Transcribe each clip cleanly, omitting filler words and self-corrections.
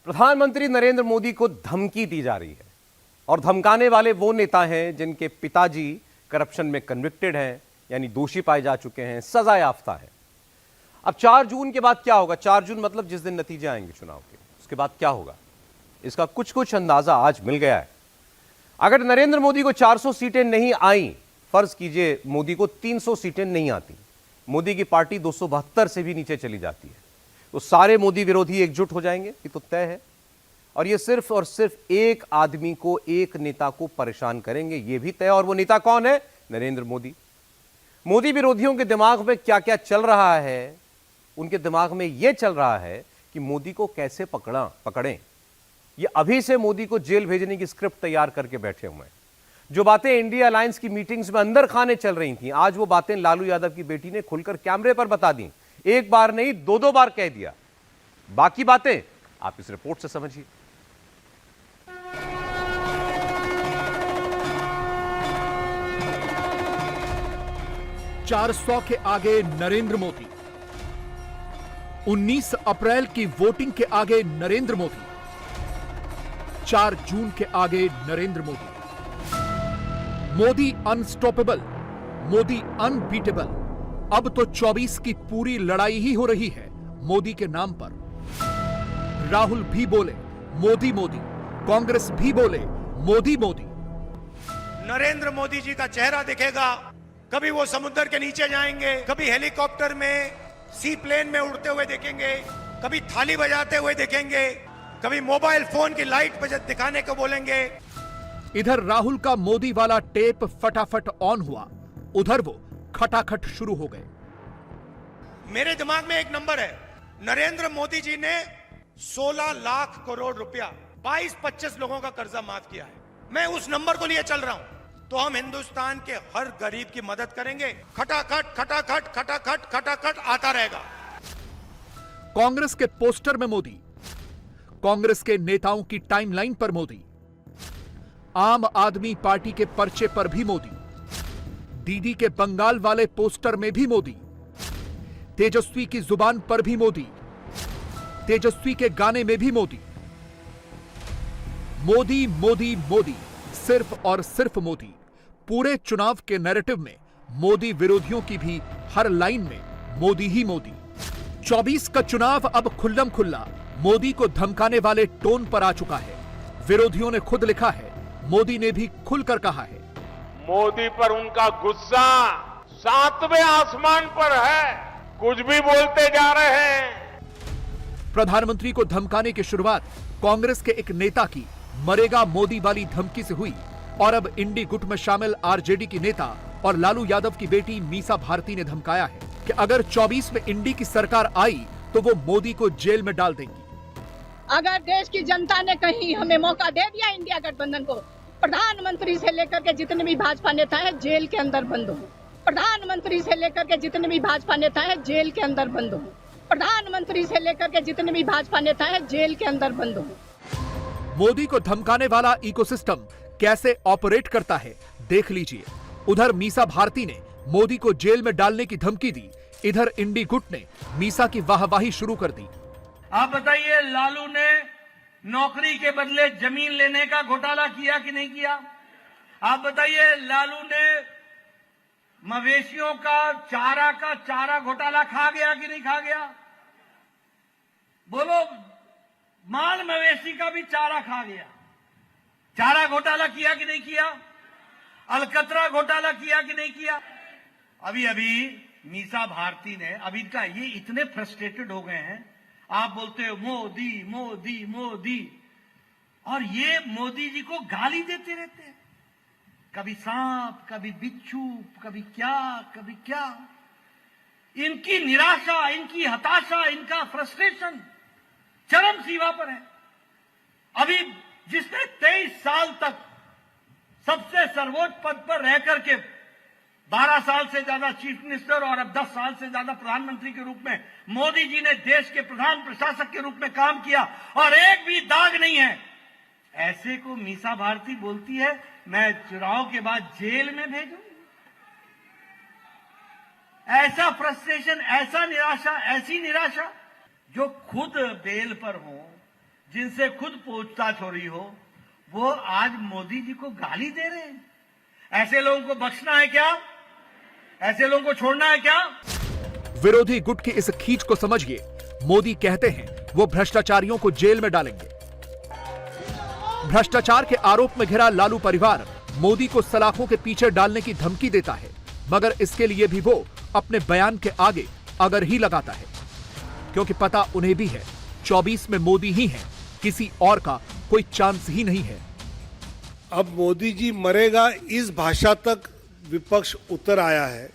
प्रधानमंत्री नरेंद्र मोदी को धमकी दी जा रही है और धमकाने वाले वो नेता हैं जिनके पिताजी करप्शन में कन्विक्टेड हैं, यानी दोषी पाए जा चुके हैं, सजा याफ्ता है। अब 4 जून के बाद क्या होगा? 4 जून मतलब जिस दिन नतीजे आएंगे चुनाव के, उसके बाद क्या होगा, इसका कुछ अंदाजा आज मिल गया है। अगर नरेंद्र मोदी को 400 सीटें नहीं आई, फर्ज कीजिए मोदी को 300 सीटें नहीं आती, मोदी की पार्टी 272 से भी नीचे चली जाती है, तो सारे मोदी विरोधी एकजुट हो जाएंगे, ये तो तय है। और ये सिर्फ और सिर्फ एक आदमी को, एक नेता को परेशान करेंगे, ये भी तय। और वो नेता कौन है? नरेंद्र मोदी। मोदी विरोधियों के दिमाग में क्या क्या चल रहा है? उनके दिमाग में यह चल रहा है कि मोदी को कैसे पकड़ें। ये अभी से मोदी को जेल भेजने की स्क्रिप्ट तैयार करके बैठे हुए हैं। जो बातें इंडिया अलायंस की मीटिंग्स में अंदर खाने चल रही थी, आज वो बातें लालू यादव की बेटी ने खुलकर कैमरे पर बता दी। एक बार नहीं, 2 बार कह दिया। बाकी बातें आप इस रिपोर्ट से समझिए। ₹400 के आगे नरेंद्र मोदी, 19 अप्रैल की वोटिंग के आगे नरेंद्र मोदी, 4 जून के आगे नरेंद्र मोदी। Modi unstoppable, Modi unbeatable. अब तो 24 की पूरी लड़ाई ही हो रही है मोदी के नाम पर। राहुल भी बोले मोदी मोदी, कांग्रेस भी बोले मोदी मोदी। नरेंद्र मोदी जी का चेहरा दिखेगा, कभी वो समुद्र के नीचे जाएंगे, कभी हेलीकॉप्टर में, सी प्लेन में उड़ते हुए देखेंगे, कभी थाली बजाते हुए देखेंगे, कभी मोबाइल फोन की लाइट दिखाने को बोलेंगे। इधर राहुल का मोदी वाला टेप फटाफट ऑन हुआ, उधर वो खटाखट शुरू हो गए। मेरे दिमाग में एक नंबर है, नरेंद्र मोदी जी ने 16 लाख करोड़ रुपया 22-25 लोगों का कर्जा माफ किया है। मैं उस नंबर को लिए चल रहा हूं, तो हम हिंदुस्तान के हर गरीब की मदद करेंगे। खटाखट खटाखट खटाखट खटाखट आता रहेगा। कांग्रेस के पोस्टर में मोदी, कांग्रेस के नेताओं की टाइमलाइन पर मोदी, आम आदमी पार्टी के पर्चे पर भी मोदी, दीदी के बंगाल वाले पोस्टर में भी मोदी, तेजस्वी की जुबान पर भी मोदी, तेजस्वी के गाने में भी मोदी। मोदी मोदी मोदी, सिर्फ और सिर्फ मोदी। पूरे चुनाव के नैरेटिव में मोदी विरोधियों की भी हर लाइन में मोदी ही मोदी। 24 का चुनाव अब खुल्लम खुल्ला मोदी को धमकाने वाले टोन पर आ चुका है। विरोधियों ने खुद लिखा है, मोदी ने भी खुलकर कहा है। मोदी पर उनका गुस्सा 7वें आसमान पर है, कुछ भी बोलते जा रहे हैं। प्रधानमंत्री को धमकाने की शुरुआत कांग्रेस के एक नेता की मरेगा मोदी वाली धमकी से हुई और अब इंडी गुट में शामिल आरजेडी की नेता और लालू यादव की बेटी मीसा भारती ने धमकाया है कि अगर 24 में इंडी की सरकार आई तो वो मोदी को जेल में डाल देंगी। अगर देश की जनता ने कहीं हमें मौका दे दिया इंडिया गठबंधन को, प्रधानमंत्री से लेकर के जितने भी भाजपा नेता हैं जेल के अंदर बंद हो। प्रधानमंत्री से लेकर के जितने भी भाजपा नेता हैं जेल के अंदर बंद हो। प्रधानमंत्री से लेकर के जितने भी भाजपा नेता हैं जेल के अंदर बंद हो। मोदी को धमकाने वाला इकोसिस्टम कैसे ऑपरेट करता है देख लीजिए। उधर मीसा भारती ने मोदी को जेल में डालने की धमकी दी, इधर इंडी गुट ने मीसा की वाहवाही शुरू कर दी। आप बताइए, लालू ने नौकरी के बदले जमीन लेने का घोटाला किया कि नहीं किया? आप बताइए, लालू ने मवेशियों का चारा घोटाला खा गया कि नहीं खा गया? बोलो, माल मवेशी का भी चारा खा गया। चारा घोटाला किया कि नहीं किया? अलकतरा घोटाला किया कि नहीं किया? अभी मीसा भारती ने, अभी का ये इतने फ्रस्ट्रेटेड हो गए हैं, आप बोलते हो मोदी मोदी मोदी, और ये मोदी जी को गाली देते रहते हैं। कभी सांप, कभी बिच्छू, कभी क्या। इनकी निराशा, इनकी हताशा, इनका फ्रस्ट्रेशन चरम सीमा पर है। अभी जिसने 23 साल तक सबसे सर्वोच्च पद पर रह करके 12 साल से ज्यादा चीफ मिनिस्टर और अब 10 साल से ज्यादा प्रधानमंत्री के रूप में मोदी जी ने देश के प्रधान प्रशासक के रूप में काम किया और एक भी दाग नहीं है, ऐसे को मीसा भारती बोलती है मैं चुनाव के बाद जेल में भेजूंगी। ऐसा फ्रस्ट्रेशन, ऐसा निराशा, ऐसी निराशा। जो खुद बेल पर हो, जिनसे खुद पूछताछ हो रही हो, वो आज मोदी जी को गाली दे रहे हैं। ऐसे लोगों को बख्शना है क्या? ऐसे लोगों को छोड़ना है क्या? विरोधी गुट की इस खींच को समझिए। मोदी कहते हैं वो भ्रष्टाचारियों को जेल में डालेंगे। भ्रष्टाचार के आरोप में घिरा लालू परिवार मोदी को सलाखों के पीछे डालने की धमकी देता है, मगर इसके लिए भी वो अपने बयान के आगे अगर ही लगाता है, क्योंकि पता उन्हें भी है 24 में मोदी ही है, किसी और का कोई चांस ही नहीं है। अब मोदी जी मरेगा इस भाषा तक विपक्ष उतर आया है।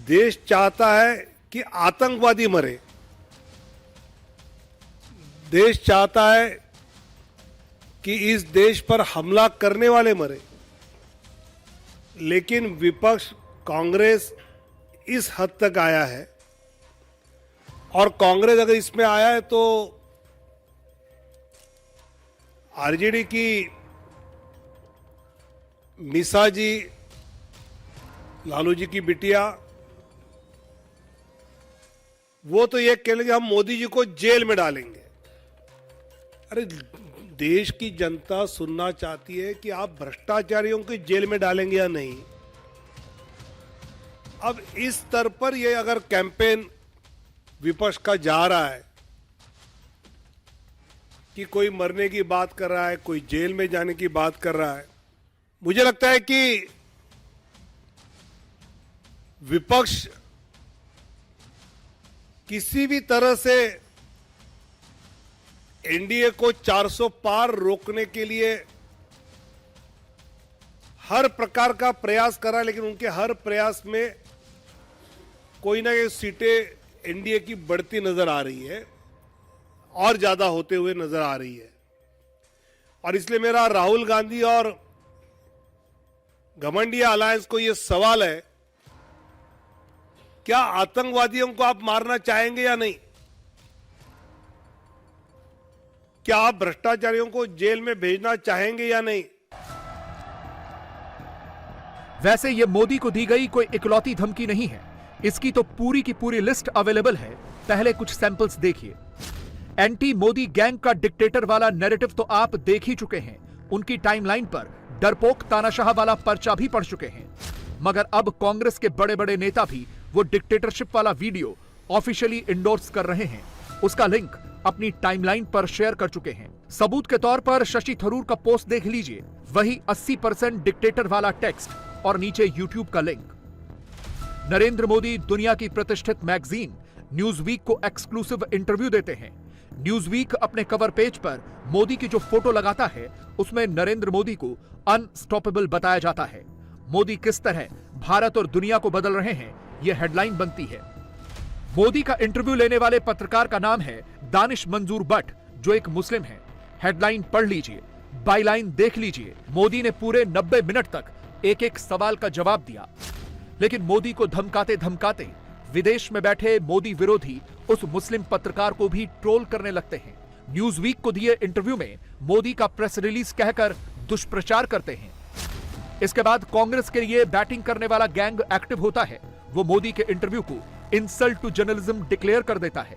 देश चाहता है कि आतंकवादी मरे, देश चाहता है कि इस देश पर हमला करने वाले मरे, लेकिन विपक्ष कांग्रेस इस हद तक आया है, और कांग्रेस अगर इसमें आया है तो आरजेडी की मीसा जी, लालू जी की बिटिया, वो तो ये कह लेंगे हम मोदी जी को जेल में डालेंगे। अरे देश की जनता सुनना चाहती है कि आप भ्रष्टाचारियों को जेल में डालेंगे या नहीं। अब इस स्तर पर ये अगर कैंपेन विपक्ष का जा रहा है कि कोई मरने की बात कर रहा है, कोई जेल में जाने की बात कर रहा है, मुझे लगता है कि विपक्ष किसी भी तरह से एनडीए को 400 पार रोकने के लिए हर प्रकार का प्रयास कर रहा है, लेकिन उनके हर प्रयास में कोई ना कोई सीटें एनडीए की बढ़ती नजर आ रही है और ज्यादा होते हुए नजर आ रही है। और इसलिए मेरा राहुल गांधी और घमंडिया अलायंस को यह सवाल है, क्या आतंकवादियों को आप मारना चाहेंगे या नहीं? क्या आप भ्रष्टाचारियों को जेल में भेजना चाहेंगे या नहीं? वैसे ये मोदी को दी गई कोई इकलौती धमकी नहीं है, इसकी तो पूरी की पूरी लिस्ट अवेलेबल है। पहले कुछ सैंपल्स देखिए। एंटी मोदी गैंग का डिक्टेटर वाला नैरेटिव तो आप देख ही चुके हैं। उनकी टाइमलाइन पर डरपोक तानाशाह वाला पर्चा भी पढ़ चुके हैं, मगर अब कांग्रेस के बड़े बड़े नेता भी वो डिक्टेटरशिप वाला वीडियो ऑफिशियली इंडोर्स कर रहे हैं। उसका लिंक अपनी टाइमलाइन पर शेयर कर चुके हैं। सबूत के तौर पर शशि थरूर का पोस्ट देख लीजिए, वही 80% डिक्टेटर वाला टेक्स्ट और नीचे यूट्यूब का लिंक। नरेंद्र मोदी दुनिया की प्रतिष्ठित मैगजीन न्यूज वीक को एक्सक्लूसिव इंटरव्यू देते हैं। न्यूज वीक अपने कवर पेज पर मोदी की जो फोटो लगाता है, उसमें नरेंद्र मोदी को अनस्टॉपेबल बताया जाता है। मोदी किस तरह भारत और दुनिया को बदल रहे हैं, यह हेडलाइन बनती है। मोदी का इंटरव्यू लेने वाले पत्रकार का नाम है दानिश मंजूर बट, जो एक मुस्लिम है। हेडलाइन पढ़ लीजिए, बाईलाइन देख लीजिए। मोदी ने पूरे 90 मिनट तक एक एक सवाल का जवाब दिया, लेकिन मोदी को धमकाते धमकाते विदेश में बैठे मोदी विरोधी उस मुस्लिम पत्रकार को भी ट्रोल करने लगते हैं। न्यूज वीक को दिए इंटरव्यू में मोदी का प्रेस रिलीज कहकर दुष्प्रचार करते हैं। इसके बाद कांग्रेस के लिए बैटिंग करने वाला गैंग एक्टिव होता है। वो मोदी के इंटरव्यू को इंसल्ट टू जर्नलिज्म डिक्लेयर कर देता है।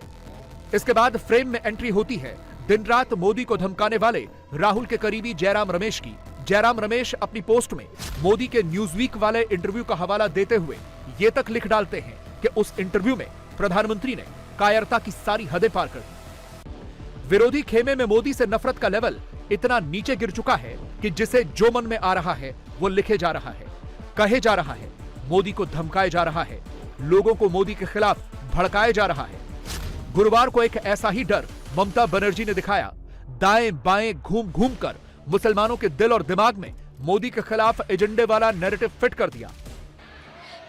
इसके बाद फ्रेम में एंट्री होती है दिन रात मोदी को धमकाने वाले राहुल के करीबी जयराम रमेश की। जयराम रमेश अपनी पोस्ट में मोदी के न्यूज वीक वाले इंटरव्यू का हवाला देते हुए ये तक लिख डालते हैं कि उस इंटरव्यू में प्रधानमंत्री ने कायरता की सारी हदें पार कर दी। विरोधी खेमे में मोदी से नफरत का लेवल इतना नीचे गिर चुका है कि जिसे जो मन में आ रहा है वो लिखे जा रहा है, कहे जा रहा है, मोदी को धमकाए जा रहा है, लोगों को मोदी के खिलाफ भड़काए जा रहा है। गुरुवार को एक ऐसा ही डर ममता बनर्जी ने दिखाया। दाएं बाएं घूम घूम कर मुसलमानों के दिल और दिमाग में मोदी के खिलाफ एजेंडे वाला नैरेटिव फिट कर दिया।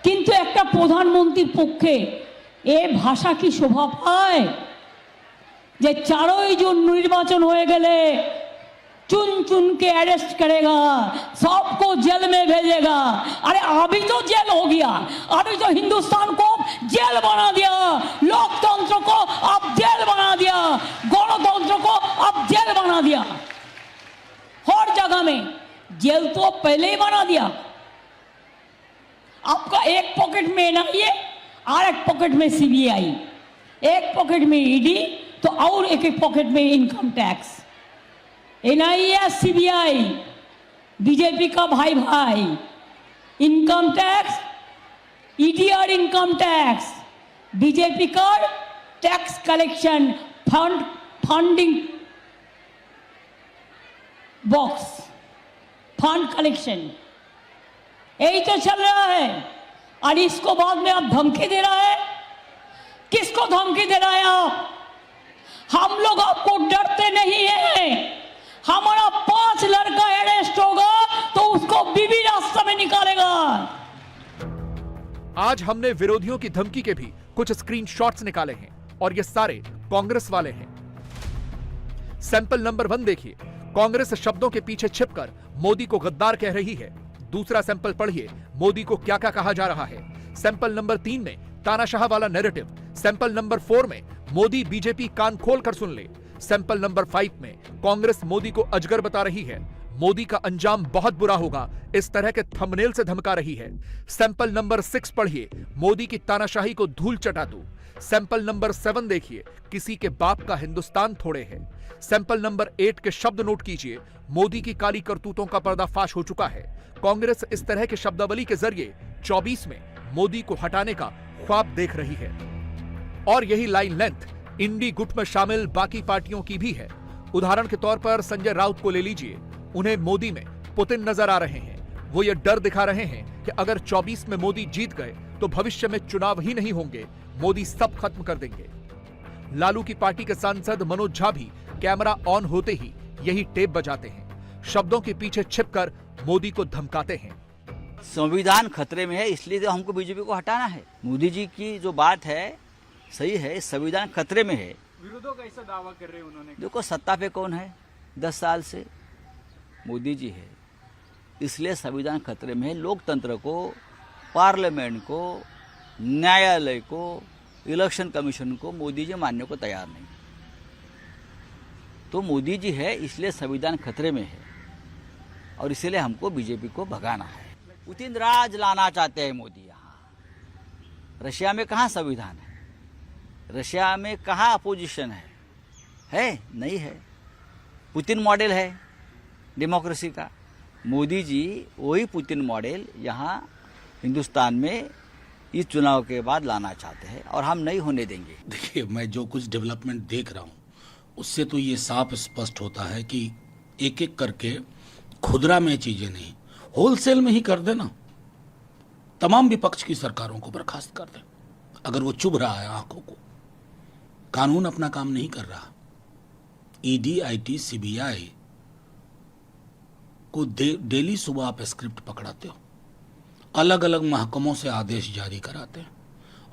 किंतु একটা প্রধানমন্ত্রীর পক্ষে এ ভাষা কি শোভা পায় যে 4 জুন নির্বাচন হয়ে গেলে चुन चुन के अरेस्ट करेगा, सबको जेल में भेजेगा। अरे अभी तो जेल हो गया, अभी तो हिंदुस्तान को जेल बना दिया, लोकतंत्र को अब जेल बना दिया, गणतंत्र को अब जेल बना दिया। हर जगह में जेल तो पहले ही बना दिया। आपका एक पॉकेट में एनआईए और एक पॉकेट में सीबीआई, एक पॉकेट में ईडी तो और एक एक पॉकेट में income tax, NIA, CBI, BJP का भाई भाई, इनकम टैक्स, ईडीआर इनकम टैक्स, बीजेपी का tax collection funding box, fund collection, यही तो चल रहा है। और इसको बाद में आप धमकी दे रहा है। किसको धमकी दे रहा है आप? हम लोग आपको डरते नहीं हैं। हमारा 5 लड़का अरेस्ट होगा तो उसको बीबी रास्ता में निकालेगा। आज हमने विरोधियों की धमकी के भी कुछ स्क्रीनशॉट्स निकाले हैं और ये सारे कांग्रेस वाले हैं। सैंपल नंबर 1 देखिए, कांग्रेस शब्दों के पीछे छिपकर मोदी को गद्दार कह रही है। दूसरा सैंपल पढ़िए, मोदी को क्या क्या कहा जा रहा है। सैंपल नंबर 3 में तानाशाह वाला नैरेटिव। सैंपल नंबर 4 में मोदी बीजेपी कान खोल कर सुन ले। सैंपल नंबर 5 में कांग्रेस मोदी को अजगर बता रही है। मोदी का अंजाम बहुत बुरा होगा, इस तरह के थंबनेल से धमका रही है। सैंपल नंबर 6 पढ़िए, मोदी की तानाशाही को धूल चटा दूं। सैंपल नंबर 7 देखिए, किसी के बाप का हिंदुस्तान थोड़े है। सैंपल नंबर 8 के शब्द नोट कीजिए, मोदी की काली करतूतों का पर्दाफाश हो चुका है। कांग्रेस इस तरह के शब्दावली के जरिए 24 में मोदी को हटाने का ख्वाब देख रही है। और यही लाइन लेंथ इंडी गुट में शामिल बाकी पार्टियों की भी है। उदाहरण के तौर पर संजय राउत को ले लीजिए, उन्हें मोदी में पुतिन नजर आ रहे हैं। वो ये डर दिखा रहे हैं कि अगर 24 में मोदी जीत गए तो भविष्य में चुनाव ही नहीं होंगे, मोदी सब खत्म कर देंगे। लालू की पार्टी के सांसद मनोज झा भी कैमरा ऑन होते ही यही टेप बजाते हैं, शब्दों के पीछे छिपकर मोदी को धमकाते हैं। संविधान खतरे में है, इसलिए तो हमको बीजेपी को हटाना है। मोदी जी की जो बात है सही है, संविधान खतरे में है। विरोधों का ऐसा दावा कर रहे हैं उन्होंने। देखो सत्ता पे कौन है? 10 साल से मोदी जी है, इसलिए संविधान खतरे में है। लोकतंत्र को, पार्लियामेंट को, न्यायालय को, इलेक्शन कमीशन को मोदी जी मानने को तैयार नहीं। तो मोदी जी है इसलिए संविधान खतरे में है और इसलिए हमको बीजेपी को भगाना है। पुतिन राज लाना चाहते हैं मोदी। यहाँ रशिया में कहाँ संविधान है? रशिया में कहाँ अपोजिशन है? नहीं है। पुतिन मॉडल है डेमोक्रेसी का। मोदी जी वही पुतिन मॉडल यहाँ हिंदुस्तान में इस चुनाव के बाद लाना चाहते हैं और हम नहीं होने देंगे। देखिए, मैं जो कुछ डेवलपमेंट देख रहा हूँ उससे तो ये साफ स्पष्ट होता है कि एक एक करके खुदरा में चीजें नहीं, होलसेल में ही कर देना। तमाम विपक्ष की सरकारों को बर्खास्त कर दे। अगर वो चुभ रहा है आंखों को, कानून अपना काम नहीं कर रहा। ईडी, आईटी, सीबीआई को डेली सुबह आप स्क्रिप्ट पकड़ाते हो, अलग अलग महकमों से आदेश जारी कराते हैं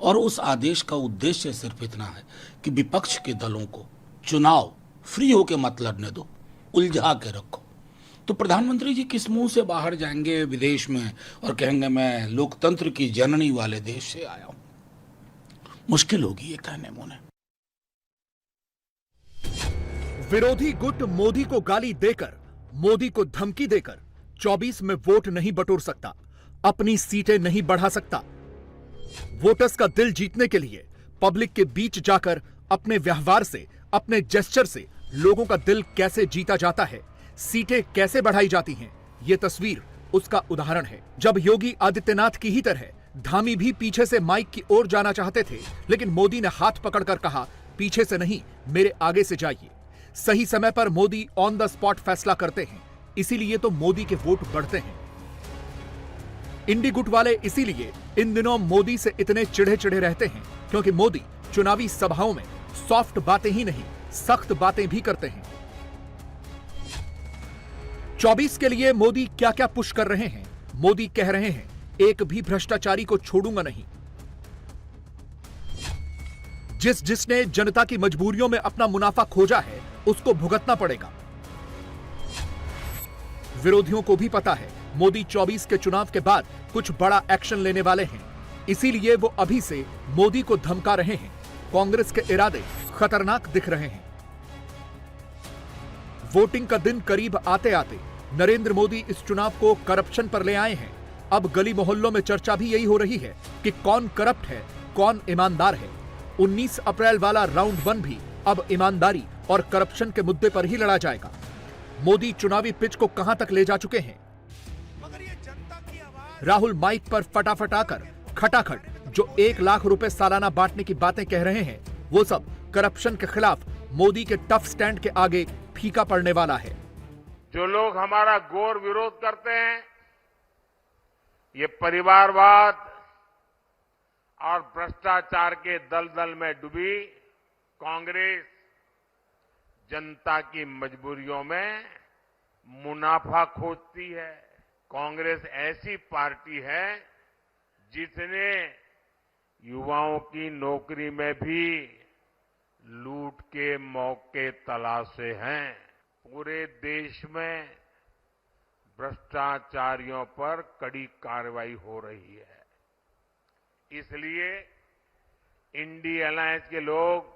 और उस आदेश का उद्देश्य सिर्फ इतना है कि विपक्ष के दलों को चुनाव फ्री होके मत लड़ने दो, उलझा के रखो। तो प्रधानमंत्री जी किस मुंह से बाहर जाएंगे विदेश में और कहेंगे मैं लोकतंत्र की जननी वाले देश से आया हूं? मुश्किल होगी ये कहने मुने। विरोधी गुट मोदी को गाली देकर, मोदी को धमकी देकर 24 में वोट नहीं बटोर सकता, अपनी सीटें नहीं बढ़ा सकता। वोटर्स का दिल जीतने के लिए पब्लिक के बीच जाकर अपने व्यवहार से, अपने जेस्चर से लोगों का दिल कैसे जीता जाता है, सीटें कैसे बढ़ाई जाती हैं, यह तस्वीर उसका उदाहरण है। जब योगी आदित्यनाथ की ही तरह धामी भी पीछे से माइक की ओर जाना चाहते थे, लेकिन मोदी ने हाथ पकड़कर कहा पीछे से नहीं, मेरे आगे से जाइए। सही समय पर मोदी ऑन द स्पॉट फैसला करते हैं, इसीलिए तो मोदी के वोट बढ़ते हैं। इंडी गुट वाले इसीलिए इन दिनों मोदी से इतने चिढ़े चिढ़े रहते हैं क्योंकि मोदी चुनावी सभाओं में सॉफ्ट बातें ही नहीं, सख्त बातें भी करते हैं। 24 के लिए मोदी क्या क्या पुश कर रहे हैं? मोदी कह रहे हैं एक भी भ्रष्टाचारी को छोड़ूंगा नहीं। जिसने जनता की मजबूरियों में अपना मुनाफा खोजा है उसको भुगतना पड़ेगा। विरोधियों को भी पता है मोदी 24 के चुनाव के बाद कुछ बड़ा एक्शन लेने वाले हैं, इसीलिए वो अभी से मोदी को धमका रहे हैं। कांग्रेस के इरादे खतरनाक दिख रहे हैं। वोटिंग का दिन करीब आते आते नरेंद्र मोदी इस चुनाव को करप्शन पर ले आए हैं। अब गली मोहल्लों में चर्चा भी यही हो रही है कि कौन करप्ट है, कौन ईमानदार है। 19 अप्रैल वाला राउंड 1 भी अब ईमानदारी और करप्शन के मुद्दे पर ही लड़ा जाएगा। मोदी चुनावी पिच को कहां तक ले जा चुके हैं? राहुल माइक पर फटाफट आकर खटाखट जो 1 लाख रुपए सालाना बांटने की बातें कह रहे हैं, वो सब करप्शन के खिलाफ मोदी के टफ स्टैंड के आगे फीका पड़ने वाला है। जो लोग हमारा घोर विरोध करते हैं, ये परिवारवाद और भ्रष्टाचार के दलदल में डूबी कांग्रेस जनता की मजबूरियों में मुनाफा खोजती है। कांग्रेस ऐसी पार्टी है जिसने युवाओं की नौकरी में भी लूट के मौके तलाशे हैं। पूरे देश में भ्रष्टाचारियों पर कड़ी कार्रवाई हो रही है। इसलिए इंडी अलायंस के लोग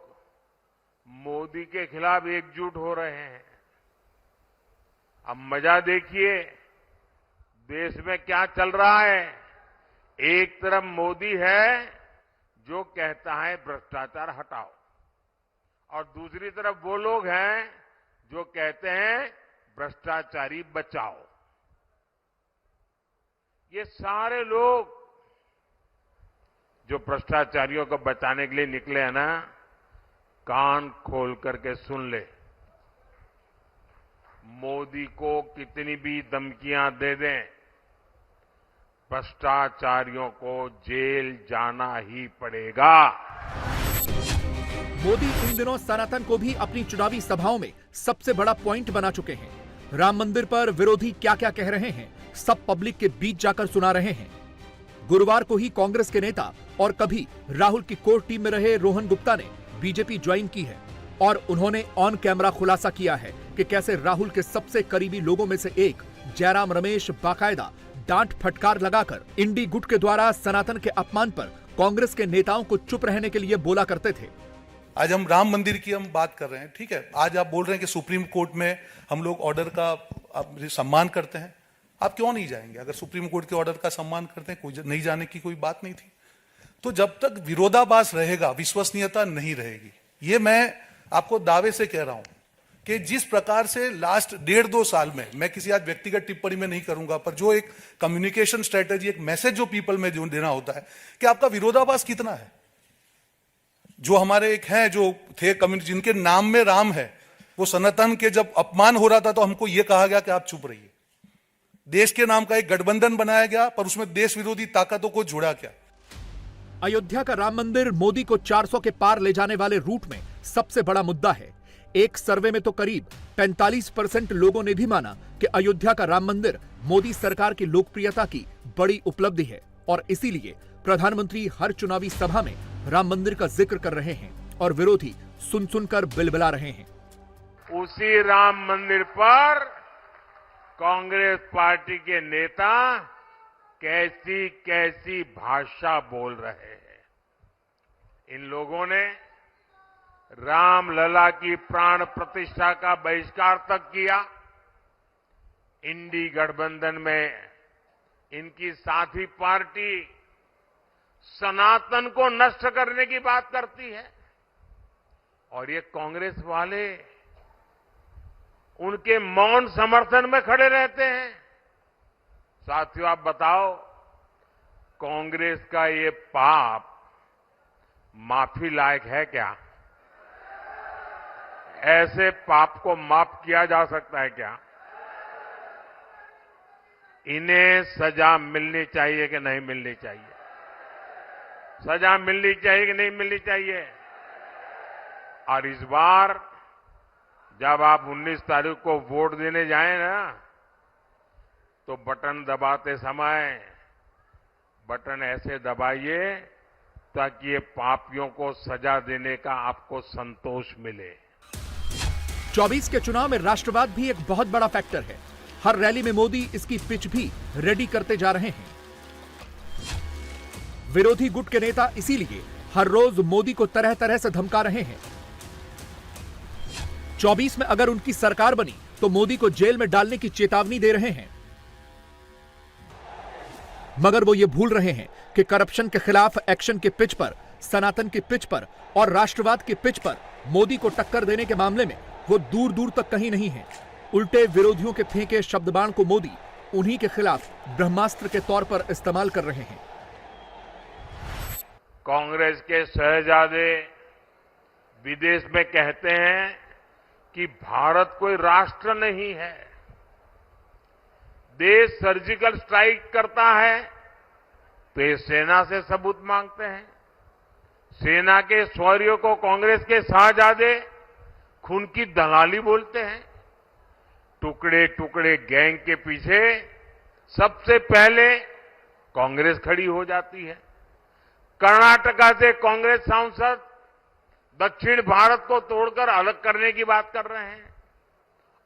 मोदी के खिलाफ एकजुट हो रहे हैं। अब मजा देखिए देश में क्या चल रहा है। एक तरफ मोदी है जो कहता है भ्रष्टाचार हटाओ, और दूसरी तरफ वो लोग हैं जो कहते हैं भ्रष्टाचारी बचाओ। ये सारे लोग जो भ्रष्टाचारियों को बचाने के लिए निकले हैं ना, कान खोल करके सुन ले। मोदी को कितनी भी धमकियां दे दें, भ्रष्टाचारियों को जेल जाना ही पड़ेगा। मोदी इन दिनों सनातन को भी अपनी चुनावी सभाओं में सबसे बड़ा पॉइंट बना चुके हैं। राम मंदिर पर विरोधी क्या क्या कह रहे हैं, सब पब्लिक के बीच जाकर सुना रहे हैं। गुरुवार को ही कांग्रेस के नेता और कभी राहुल की कोर टीम में रहे रोहन गुप्ता ने बीजेपी ज्वाइन की है, और उन्होंने ऑन कैमरा खुलासा किया है कि कैसे राहुल के सबसे करीबी लोगों में से एक जयराम रमेश बाकायदा डांट फटकार लगाकर इंडी गुट के द्वारा सनातन के अपमान पर कांग्रेस के नेताओं को चुप रहने के लिए बोला करते थे। आज हम राम मंदिर की बात कर रहे हैं, ठीक है। आज आप बोल रहे हैं कि सुप्रीम कोर्ट में हम लोग ऑर्डर का सम्मान करते हैं। आप क्यों नहीं जाएंगे? अगर सुप्रीम कोर्ट के ऑर्डर का सम्मान करते हैं, कोई नहीं जाने की कोई बात नहीं थी। तो जब तक विरोधाभास रहेगा, विश्वसनीयता नहीं रहेगी। ये मैं आपको दावे से कह रहा हूं कि जिस प्रकार से लास्ट 1.5-2 साल में, मैं किसी आज व्यक्तिगत टिप्पणी में नहीं करूंगा, पर जो एक कम्युनिकेशन स्ट्रेटेजी, एक मैसेज जो पीपल में जो देना होता है कि आपका विरोधाभास कितना है। जो हमारे एक हैं जो थे कम्युनिटी, जिनके नाम में राम है, वो सनातन के जब अपमान हो रहा था तो हमको ये कहा गया कि आप चुप रहिए। देश के नाम का एक गठबंधन बनाया गया, पर उसमें देश विरोधी ताकतों को जोड़ा गया। अयोध्या का राम मंदिर मोदी को 400 के पार ले जाने वाले रूट में सबसे बड़ा मुद्दा है। एक सर्वे में तो करीब 45% लोगों ने भी माना कि अयोध्या का राम मंदिर मोदी सरकार की लोकप्रियता की बड़ी उपलब्धि है, और इसीलिए प्रधानमंत्री हर चुनावी सभा में राम मंदिर का जिक्र कर रहे हैं और विरोधी सुन सुनकर बिलबिला रहे हैं। उसी राम मंदिर पर कांग्रेस पार्टी के नेता कैसी कैसी भाषा बोल रहे हैं। इन लोगों ने रामलला की प्राण प्रतिष्ठा का बहिष्कार तक किया। इंडी गठबंधन में इनकी साथी पार्टी सनातन को नष्ट करने की बात करती है, और ये कांग्रेस वाले उनके मौन समर्थन में खड़े रहते हैं। साथियों, आप बताओ, कांग्रेस का ये पाप माफी लायक है क्या? ऐसे पाप को माफ किया जा सकता है क्या? इन्हें सजा मिलनी चाहिए कि नहीं मिलनी चाहिए? सजा मिलनी चाहिए कि नहीं मिलनी चाहिए? और इस बार जब आप 19 तारीख को वोट देने जाएं ना, तो बटन दबाते समय बटन ऐसे दबाइए ताकि ये पापियों को सजा देने का आपको संतोष मिले। 24 के चुनाव में राष्ट्रवाद भी एक बहुत बड़ा फैक्टर है। हर रैली में मोदी इसकी पिच भी रेडी करते जा रहे हैं। विरोधी गुट के नेता इसीलिए हर रोज मोदी को तरह तरह से धमका रहे हैं। 24 में अगर उनकी सरकार बनी तो मोदी को जेल में डालने की चेतावनी दे रहे हैं। मगर वो ये भूल रहे हैं कि करप्शन के खिलाफ एक्शन के पिच पर सनातन की पिच पर और राष्ट्रवाद की पिच पर मोदी को टक्कर देने के मामले में वो दूर दूर तक कहीं नहीं है। उल्टे विरोधियों के फेंके शब्दबाण को मोदी उन्हीं के खिलाफ ब्रह्मास्त्र के तौर पर इस्तेमाल कर रहे हैं। कांग्रेस के शहजादे विदेश में कहते हैं कि भारत कोई राष्ट्र नहीं है। देश सर्जिकल स्ट्राइक करता है तो ये सेना से सबूत मांगते हैं। सेना के शौर्य को कांग्रेस के शहजादे खून की दलाली बोलते हैं। टुकड़े टुकड़े गैंग के पीछे सबसे पहले कांग्रेस खड़ी हो जाती है। कर्नाटका से कांग्रेस सांसद दक्षिण भारत को तोड़कर अलग करने की बात कर रहे हैं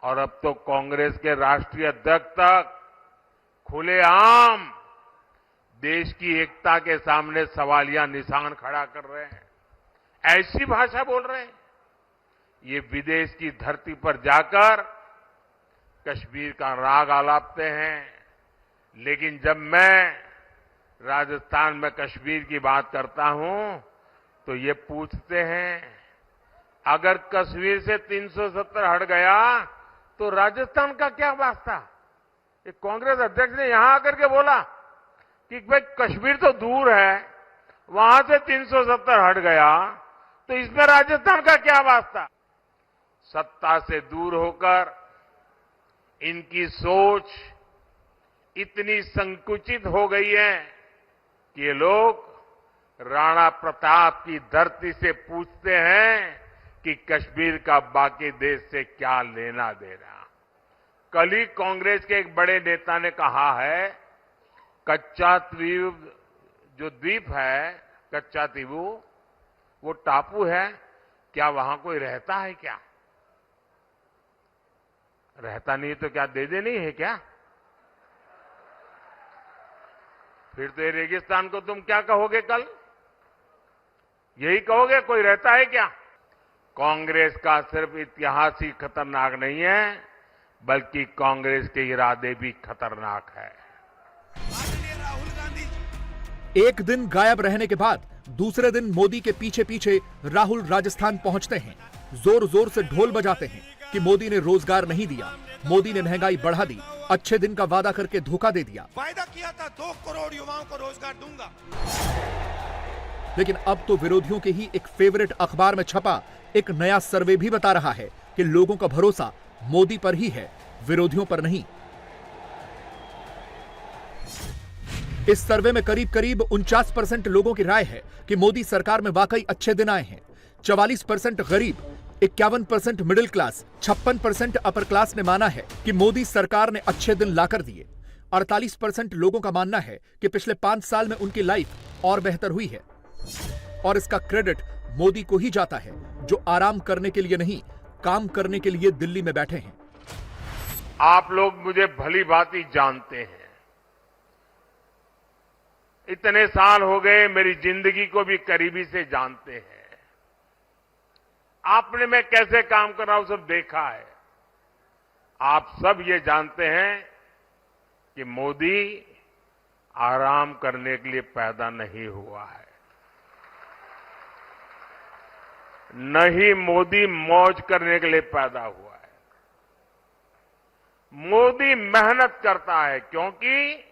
और अब तो कांग्रेस के राष्ट्रीय अध्यक्ष तक खुलेआम देश की एकता के सामने सवालिया निशान खड़ा कर रहे हैं। ऐसी भाषा बोल रहे हैं। ये विदेश की धरती पर जाकर कश्मीर का राग आलापते हैं, लेकिन जब मैं राजस्थान में कश्मीर की बात करता हूं तो ये पूछते हैं अगर कश्मीर से 370 हट गया तो राजस्थान का क्या वास्ता। एक कांग्रेस अध्यक्ष ने यहां आकर के बोला कि भाई कश्मीर तो दूर है, वहां से 370 हट गया तो इसमें राजस्थान का क्या वास्ता। सत्ता से दूर होकर इनकी सोच इतनी संकुचित हो गई है कि ये लोग राणा प्रताप की धरती से पूछते हैं कि कश्मीर का बाकी देश से क्या लेना देना। कल ही कांग्रेस के एक बड़े नेता ने कहा है कच्चा द्वीप जो द्वीप है, कच्चा द्वीपू वो टापू है, क्या वहां कोई रहता है क्या? रहता नहीं तो क्या दे देनी है क्या? फिर तो ये रेगिस्तान को तुम क्या कहोगे कल? यही कहोगे कोई रहता है क्या? कांग्रेस का सिर्फ इतिहास ही खतरनाक नहीं है, बल्कि कांग्रेस के इरादे भी खतरनाक है। एक दिन गायब रहने के बाद दूसरे दिन मोदी के पीछे पीछे राहुल राजस्थान पहुंचते हैं। जोर जोर से ढोल बजाते हैं कि मोदी ने रोजगार नहीं दिया, मोदी ने महंगाई बढ़ा दी, अच्छे दिन का वादा करके धोखा दे दिया। वायदा किया था 2 करोड़ युवाओं को रोजगार दूंगा। लेकिन अब तो विरोधियों के ही एक फेवरेट अखबार में छपा एक नया सर्वे भी बता रहा है कि लोगों का भरोसा मोदी पर ही है, विरोधियों पर नहीं। इस सर्वे में करीब करीब 49% लोगों की राय है कि मोदी सरकार में वाकई अच्छे दिन आए हैं। 44% गरीब, 51% मिडिल क्लास, 56% अपर क्लास ने माना है कि मोदी सरकार ने अच्छे दिन लाकर दिए। 48% लोगों का मानना है कि पिछले 5 साल में उनकी लाइफ और बेहतर हुई है और इसका क्रेडिट मोदी को ही जाता है, जो आराम करने के लिए नहीं, काम करने के लिए दिल्ली में बैठे हैं। आप लोग मुझे भली भांति जानते हैं। इतने साल हो गए, मेरी जिंदगी को भी करीबी से जानते हैं। आपने मैं कैसे काम कर रहा हूं सब देखा है। आप सब ये जानते हैं कि मोदी आराम करने के लिए पैदा नहीं हुआ है, न ही मोदी मौज करने के लिए पैदा हुआ है। मोदी मेहनत करता है क्योंकि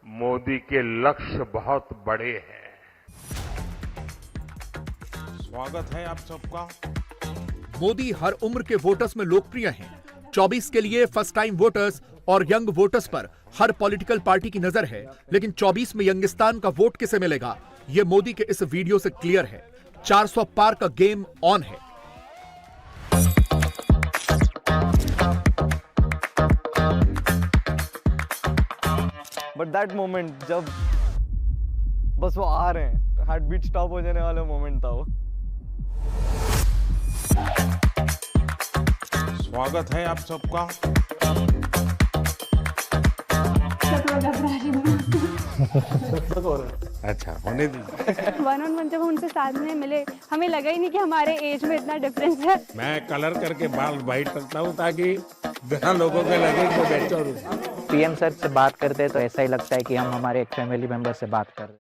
मोदी के लक्ष्य बहुत बड़े हैं। स्वागत है आप सबका। मोदी हर उम्र के वोटर्स में लोकप्रिय हैं। 24 के लिए फर्स्ट टाइम वोटर्स और यंग वोटर्स पर हर पॉलिटिकल पार्टी की नजर है, लेकिन 24 में यंगिस्तान का वोट किसे मिलेगा, यह मोदी के इस वीडियो से क्लियर है। 400 पार का गेम ऑन है। बट दैट मोमेंट जब बस वो आ रहे हैं, हार्ट बीट स्टॉप हो जाने वाला मोमेंट था वो। स्वागत है आप सबका। अच्छा होने दीजिए। 1-on-1 जब हम उनसे साथ में मिले, हमें लगा ही नहीं कि हमारे एज में इतना डिफरेंस है। मैं कलर करके बाल वाइट रखता हूँ ताकि बिना लोगों के लगे कि मैं बेचौर हूँ। पीएम सर से बात करते हैं तो ऐसा ही लगता है कि हम हमारे एक फैमिली मेंबर से बात कर रहे हैं।